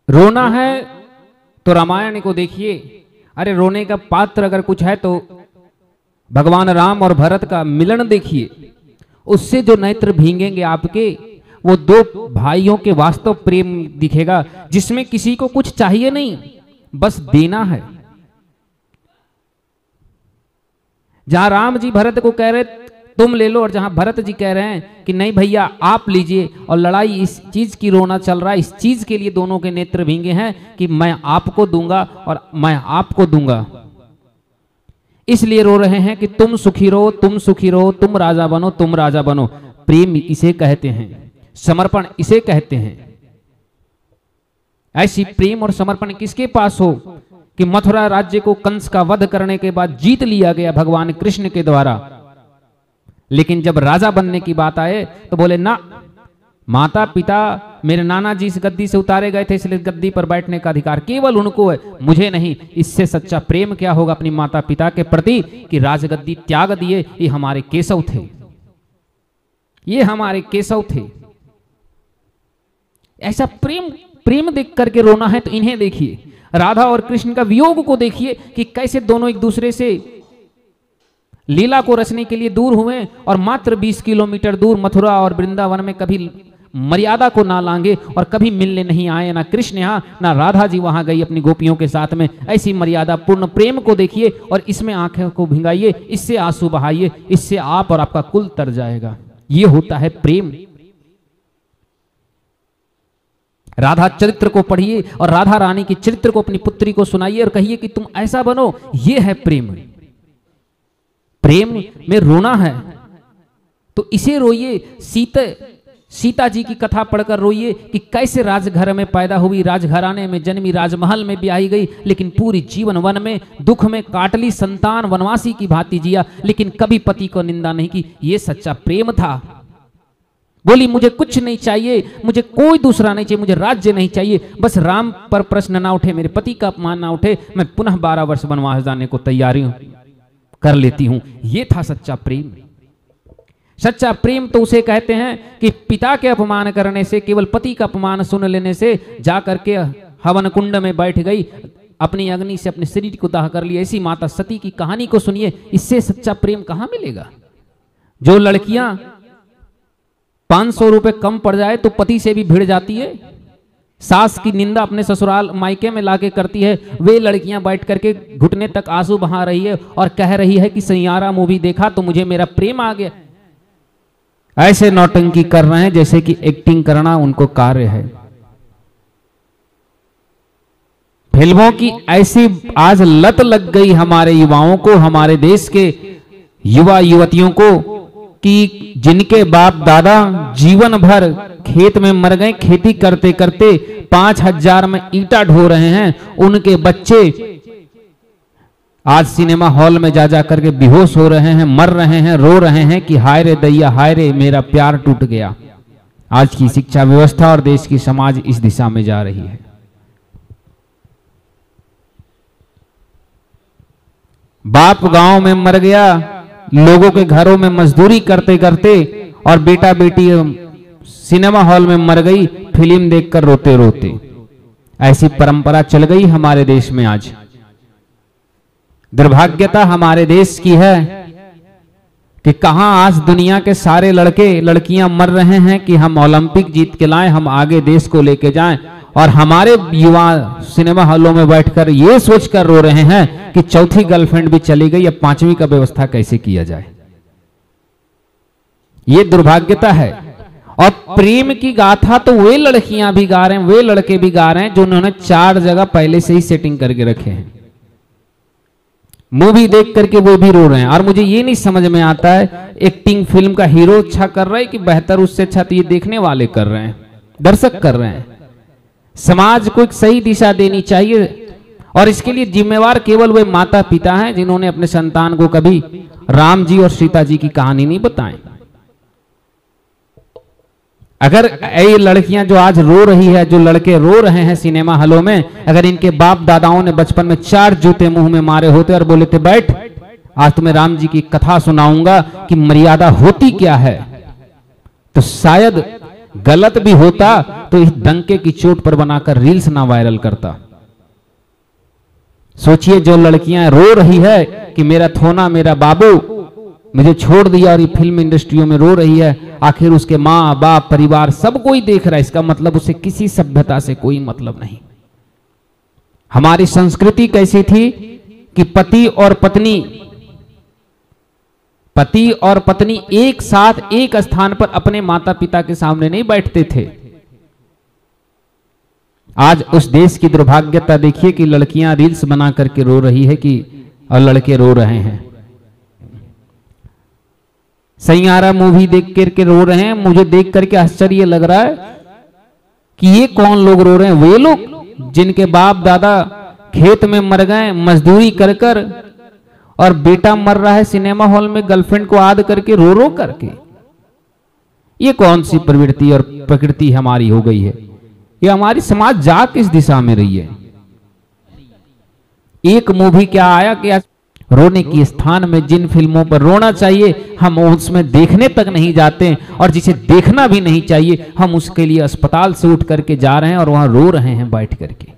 रोना है तो रामायण को देखिए। अरे रोने का पात्र अगर कुछ है तो भगवान राम और भरत का मिलन देखिए। उससे जो नेत्र भींगेंगे आपके, वो दो भाइयों के वास्तव प्रेम दिखेगा, जिसमें किसी को कुछ चाहिए नहीं, बस देना है। जहां राम जी भरत को कह रहे तुम ले लो, और जहां भरत जी कह रहे हैं कि नहीं भैया आप लीजिए, और लड़ाई इस चीज की रोना चल रहा है, इस चीज के लिए दोनों के नेत्र भींगे हैं कि मैं आपको दूंगा और मैं आपको दूंगा। इसलिए रो रहे हैं कि तुम सुखी रहो, तुम सुखी रहो, तुम राजा बनो, तुम राजा बनो। प्रेम इसे कहते हैं, समर्पण इसे कहते हैं। ऐसी प्रेम और समर्पण किसके पास हो कि मथुरा राज्य को कंस का वध करने के बाद जीत लिया गया भगवान कृष्ण के द्वारा, लेकिन जब राजा बनने की बात आए तो बोले ना, माता पिता मेरे नाना जी इस गद्दी से उतारे गए थे, इसलिए गद्दी पर बैठने का अधिकार केवल उनको है, मुझे नहीं। इससे सच्चा प्रेम क्या होगा अपनी माता पिता के प्रति कि राजगद्दी त्याग दिए। ये हमारे केशव थे, ये हमारे केशव थे। ऐसा प्रेम, प्रेम देख करके रोना है तो इन्हें देखिए। राधा और कृष्ण का वियोग को देखिए कि कैसे दोनों एक दूसरे से लीला को रचने के लिए दूर हुए, और मात्र 20 किलोमीटर दूर मथुरा और वृंदावन में कभी मर्यादा को ना लांगे और कभी मिलने नहीं आए। ना कृष्ण यहाँ, ना राधा जी वहां गई अपनी गोपियों के साथ में। ऐसी मर्यादा पूर्ण प्रेम को देखिए और इसमें आंखें को भिंगाइए, इससे आंसू बहाइए, इससे आप और आपका कुल तर जाएगा। ये होता है प्रेम। राधा चरित्र को पढ़िए और राधा रानी की चरित्र को अपनी पुत्री को सुनाइए और कहिए कि तुम ऐसा बनो। ये है प्रेम। प्रेम में रोना है तो इसे रोइए। सीता जी की कथा पढ़कर रोइए कि कैसे राजघर में पैदा हुई, राजघराने में जन्मी, राजमहल में ब्याही गई, लेकिन पूरी जीवन वन में दुख में काटली, संतान वनवासी की भांति जिया, लेकिन कभी पति को निंदा नहीं की। ये सच्चा प्रेम था। बोली मुझे कुछ नहीं चाहिए, मुझे कोई दूसरा नहीं चाहिए, मुझे राज्य नहीं चाहिए, बस राम पर प्रश्न ना उठे, मेरे पति का अपमान ना उठे, मैं पुनः 12 वर्ष वनवास जाने को तैयारी कर लेती हूं। ये था सच्चा प्रेम। सच्चा प्रेम तो उसे कहते हैं कि पिता के अपमान करने से, केवल पति का अपमान सुन लेने से जाकर के हवन कुंड में बैठ गई, अपनी अग्नि से अपने शरीर को दाह कर लिया। ऐसी माता सती की कहानी को सुनिए। इससे सच्चा प्रेम कहां मिलेगा? जो लड़कियां 500 रुपए कम पड़ जाए तो पति से भी भिड़ जाती है, सास की निंदा अपने ससुराल मायके में लाके करती है, वे लड़कियां बैठ करके घुटने तक आंसू बहा रही है और कह रही है कि सैयारा मूवी देखा तो मुझे मेरा प्रेम आ गया। ऐसे नौटंकी कर रहे हैं जैसे कि एक्टिंग करना उनको कार्य है। फिल्मों की ऐसी आज लत लग गई हमारे युवाओं को, हमारे देश के युवा युवतियों को, कि जिनके बाप दादा जीवन भर खेत में मर गए, खेती करते करते 5000 में ईंटा ढो रहे हैं, उनके बच्चे आज सिनेमा हॉल में जा करके बेहोश हो रहे हैं, मर रहे हैं, रो रहे हैं कि हाय रे दैया, हाय रे मेरा प्यार टूट गया। आज की शिक्षा व्यवस्था और देश की समाज इस दिशा में जा रही है। बाप गांव में मर गया, लोगों के घरों में मजदूरी करते करते, और बेटा बेटी सिनेमा हॉल में मर गई फिल्म देखकर रोते रोते। ऐसी परंपरा चल गई हमारे देश में। आज दुर्भाग्यता हमारे देश की है कि कहां आज दुनिया के सारे लड़के लड़कियां मर रहे हैं कि हम ओलंपिक जीत के लाएं, हम आगे देश को लेके जाएं, और हमारे युवा सिनेमा हॉलों में बैठकर ये सोचकर रो रहे हैं कि चौथी गर्लफ्रेंड भी चली गई, अब 5वीं का व्यवस्था कैसे किया जाए। ये दुर्भाग्यता है। और प्रेम की गाथा तो वे लड़कियां भी गा रहे हैं, वे लड़के भी गा रहे हैं जो उन्होंने 4 जगह पहले से ही सेटिंग करके रखे हैं। मूवी देख करके वो भी रो रहे हैं। और मुझे ये नहीं समझ में आता है एक्टिंग फिल्म का हीरो अच्छा कर रहा है कि बेहतर उससे अच्छा तो ये देखने वाले कर रहे हैं, दर्शक कर रहे हैं। समाज को एक सही दिशा देनी चाहिए और इसके लिए जिम्मेवार केवल वे माता पिता हैं जिन्होंने अपने संतान को कभी राम जी और सीता जी की कहानी नहीं बताई। अगर ये लड़कियां जो आज रो रही है, जो लड़के रो रहे हैं सिनेमा हॉलों में, अगर इनके बाप दादाओं ने बचपन में 4 जूते मुंह में मारे होते और बोले थे बैठ आज तुम्हें राम जी की कथा सुनाऊंगा कि मर्यादा होती क्या है, तो शायद गलत भी होता तो इस डंके की चोट पर बनाकर रील्स ना वायरल करता। सोचिए जो लड़कियां रो रही है कि मेरा थोना मेरा बाबू मुझे छोड़ दिया और ये फिल्म इंडस्ट्रियों में रो रही है, आखिर उसके माँ बाप परिवार सब कोई देख रहा है, इसका मतलब उसे किसी सभ्यता से कोई मतलब नहीं। हमारी संस्कृति कैसी थी कि पति और पत्नी एक साथ एक स्थान पर अपने माता पिता के सामने नहीं बैठते थे। आज उस देश की दुर्भाग्यता देखिए कि लड़कियां रील्स बना करके रो रही है कि और लड़के रो रहे हैं। सैयारा मूवी देख करके रो रहे हैं। मुझे देख करके आश्चर्य लग रहा है कि ये कौन लोग रो रहे हैं? वे लोग जिनके बाप दादा खेत में मर गए मजदूरी कर कर, और बेटा मर रहा है सिनेमा हॉल में गर्लफ्रेंड को याद करके रो रो करके। ये कौन सी प्रवृत्ति और प्रकृति हमारी हो गई है? ये हमारी समाज जा किस दिशा में रही है? एक मूवी क्या आया कि रोने के स्थान में जिन फिल्मों पर रोना चाहिए हम उसमें देखने तक नहीं जाते, और जिसे देखना भी नहीं चाहिए हम उसके लिए अस्पताल से उठ करके जा रहे हैं और वहां रो रहे हैं बैठ करके।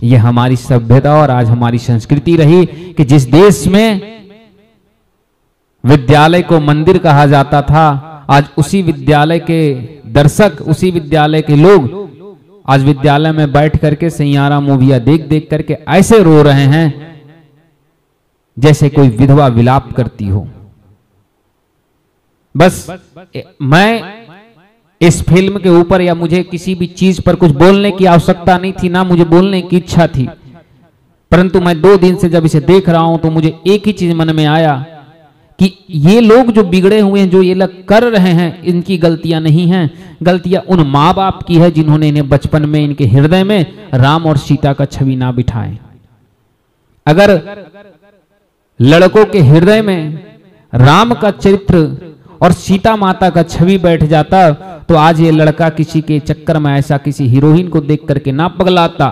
यह हमारी सभ्यता और आज हमारी संस्कृति रही कि जिस देश में विद्यालय को मंदिर कहा जाता था, आज उसी विद्यालय के दर्शक, उसी विद्यालय के लोग आज विद्यालय में बैठ करके सैयारा मूवियां देख देख करके ऐसे रो रहे हैं जैसे कोई विधवा विलाप करती हो। बस मैं इस फिल्म के ऊपर या मुझे किसी भी चीज पर कुछ बोलने की आवश्यकता नहीं थी, ना मुझे बोलने की इच्छा थी, परंतु मैं 2 दिन से जब इसे देख रहा हूं तो मुझे एक ही चीज मन में आया कि ये लोग जो बिगड़े हुए हैं, जो ये लोग कर रहे हैं, इनकी गलतियां नहीं हैं, गलतियां उन माँ बाप की है जिन्होंने इन्हें बचपन में इनके हृदय में राम और सीता का छवि ना बिठाए। अगर लड़कों के हृदय में राम का चरित्र और सीता माता का छवि बैठ जाता तो आज ये लड़का किसी के चक्कर में ऐसा किसी हीरोइन को देख करके ना पगलाता,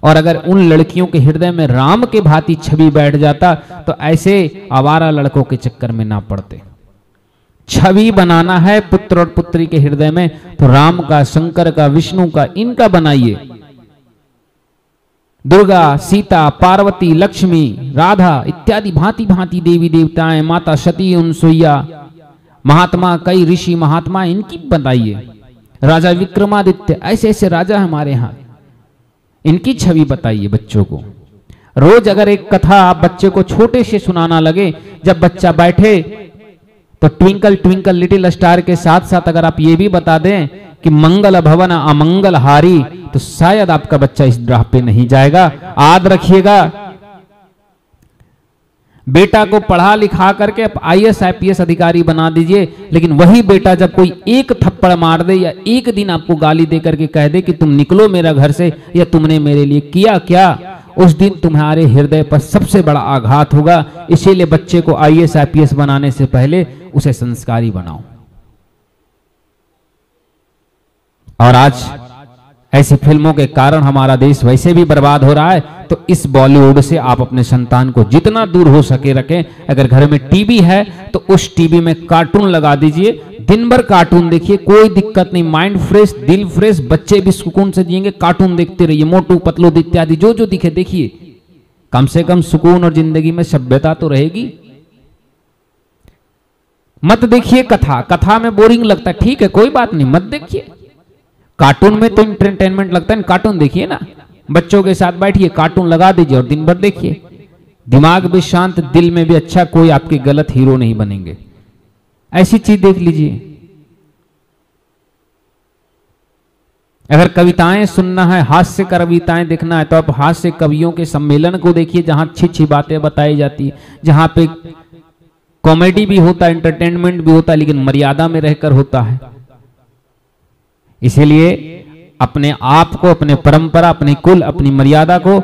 और अगर उन लड़कियों के हृदय में राम के भांति छवि बैठ जाता तो ऐसे आवारा लड़कों के चक्कर में ना पड़ते। छवि बनाना है पुत्र और पुत्री के हृदय में तो राम का, शंकर का, विष्णु का, इनका बनाइए। दुर्गा, सीता, पार्वती, लक्ष्मी, राधा इत्यादि भांति भांति देवी देवताएं, माता सती, अनसुईया, महात्मा, कई ऋषि महात्मा, इनकी बताइए। राजा विक्रमादित्य, ऐसे ऐसे राजा हमारे यहाँ, इनकी छवि बताइए बच्चों को। रोज अगर एक कथा आप बच्चे को छोटे से सुनाना लगे, जब बच्चा बैठे तो ट्विंकल ट्विंकल लिटिल स्टार के साथ साथ अगर आप ये भी बता दें कि मंगल भवन अमंगल हारी, तो शायद आपका बच्चा इस राह पे नहीं जाएगा। याद रखिएगा, बेटा को पढ़ा लिखा करके IAS IPS अधिकारी बना दीजिए, लेकिन वही बेटा जब कोई एक थप्पड़ मार दे या एक दिन आपको गाली दे करके कह दे कि तुम निकलो मेरा घर से, या तुमने मेरे लिए किया क्या, उस दिन तुम्हारे हृदय पर सबसे बड़ा आघात होगा। इसीलिए बच्चे को IAS IPS बनाने से पहले उसे संस्कारी बनाओ। और आज ऐसी फिल्मों के कारण हमारा देश वैसे भी बर्बाद हो रहा है, तो इस बॉलीवुड से आप अपने संतान को जितना दूर हो सके रखें। अगर घर में टीवी है तो उस टीवी में कार्टून लगा दीजिए, दिन भर कार्टून देखिए, कोई दिक्कत नहीं, माइंड फ्रेश, दिल फ्रेश, बच्चे भी सुकून से जिएंगे। कार्टून देखते रहिए, मोटू पतलू इत्यादि जो जो दिखे देखिए, कम से कम सुकून और जिंदगी में सभ्यता तो रहेगी। मत देखिए कथा, कथा में बोरिंग लगता है, ठीक है कोई बात नहीं, मत देखिए। कार्टून में तो एंटरटेनमेंट लगता है, कार्टून देखिए ना, बच्चों के साथ बैठिए, कार्टून लगा दीजिए और दिन भर देखिए। दिमाग भी शांत, दिल में भी अच्छा, कोई आपके गलत हीरो नहीं बनेंगे। ऐसी चीज देख लीजिए। अगर कविताएं सुनना है, हास्य कविताएं देखना है, तो आप हास्य कवियों के सम्मेलन को देखिए, जहां अच्छी अच्छी बातें बताई जाती है, जहां पे कॉमेडी भी होता है, एंटरटेनमेंट भी होता है, लेकिन मर्यादा में रहकर होता है। इसीलिए अपने आप को, अपने परंपरा, अपने कुल, अपनी मर्यादा को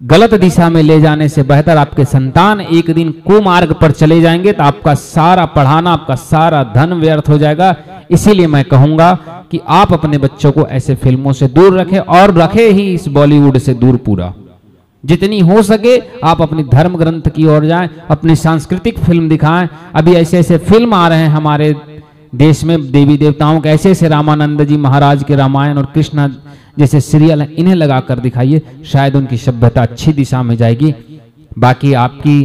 गलत दिशा में ले जाने से बेहतर आपके संतान एक दिन कुमार्ग पर चले जाएंगे तो आपका सारा पढ़ाना, आपका सारा धन व्यर्थ हो जाएगा। इसीलिए मैं कहूंगा कि आप अपने बच्चों को ऐसे फिल्मों से दूर रखें, और रखे ही इस बॉलीवुड से दूर पूरा। जितनी हो सके आप अपनी धर्म ग्रंथ की ओर जाएं, अपनी सांस्कृतिक फिल्म दिखाएं। अभी ऐसे ऐसे फिल्म आ रहे हैं हमारे देश में देवी देवताओं के ऐसे ऐसे रामानंद जी महाराज के रामायण और कृष्णा जैसे सीरियल हैं, इन्हें लगाकर दिखाइए, शायद उनकी सभ्यता अच्छी दिशा में जाएगी। बाकी आपकी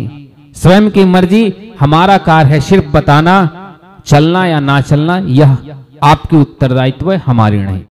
स्वयं की मर्जी, हमारा कार्य है सिर्फ बताना, चलना या ना चलना यह आपकी उत्तरदायित्व है, हमारी नहीं।